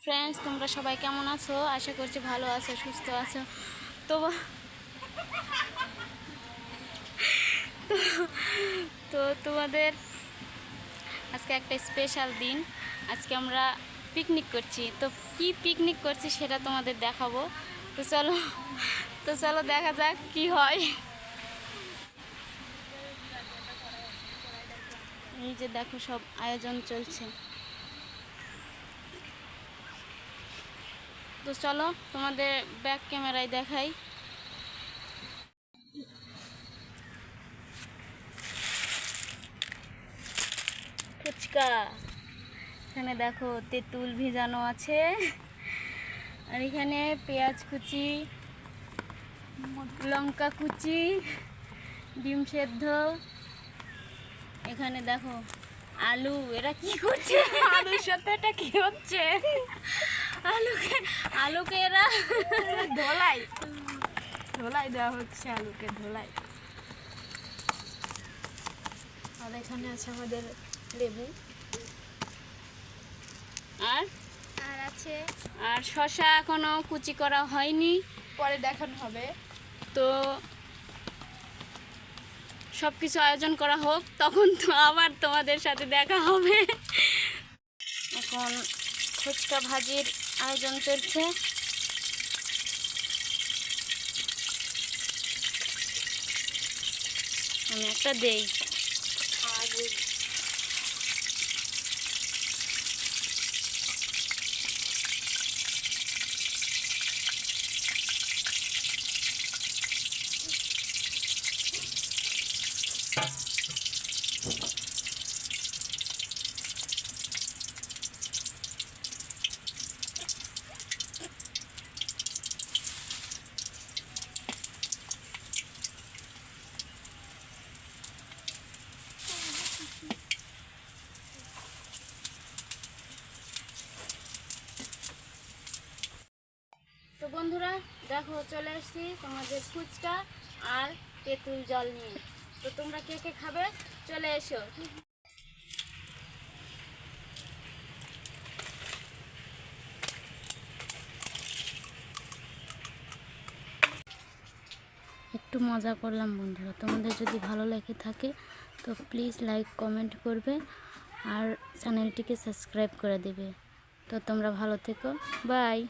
Friends, তোমরা সবাই কেমন আছো? আশা করছি ভালো আছো, সুস্থ আছো। তো তো তো তোমাদের আজকে একটা স্পেশাল দিন। আজকে আমরা পিকনিক করছি। তো কি পিকনিক করছি সেটা তোমাদের দেখাবো। তো চলো দেখা যাক কি হয়। এই যে দেখো, সব আয়োজন চলছে। তো চলো তোমাদের ব্যাক ক্যামেরায় দেখাই। ফুচকা, এখানে দেখো তেঁতুল ভিজানো আছে, আর এখানে পেঁয়াজ কুচি, লঙ্কা কুচি, ডিম সেদ্ধ, এখানে দেখো আলু। এরা কি করছে? আলুর সাথে এটা কি হচ্ছে? আলুকে এরা ধোলাই দেওয়া হচ্ছে, আলুকে ধোলাই। আর এখানে আছে আমাদের লেবু, আর শসা এখনো কুচি করা হয়নি, পরে দেখানো হবে। তো সব কিছু আয়োজন করা হোক, তখন তো আবার তোমাদের সাথে দেখা হবে। এখন ফুচকা ভাজির আয়োজন চলছে। আমি একটা দেই। তো বন্ধুরা দেখো, চলে এসেছি তোমাদের ফুচকা আর তেঁতুল জল নিয়ে। তো তোমরা কে কে খাবে চলে এসো। একটু মজা করলাম বন্ধুরা, তোমাদের যদি ভালো লেগে থাকে তো প্লিজ লাইক কমেন্ট করবে আর চ্যানেলটিকে সাবস্ক্রাইব করে দেবে। তো তোমরা ভালো থেকো, বাই।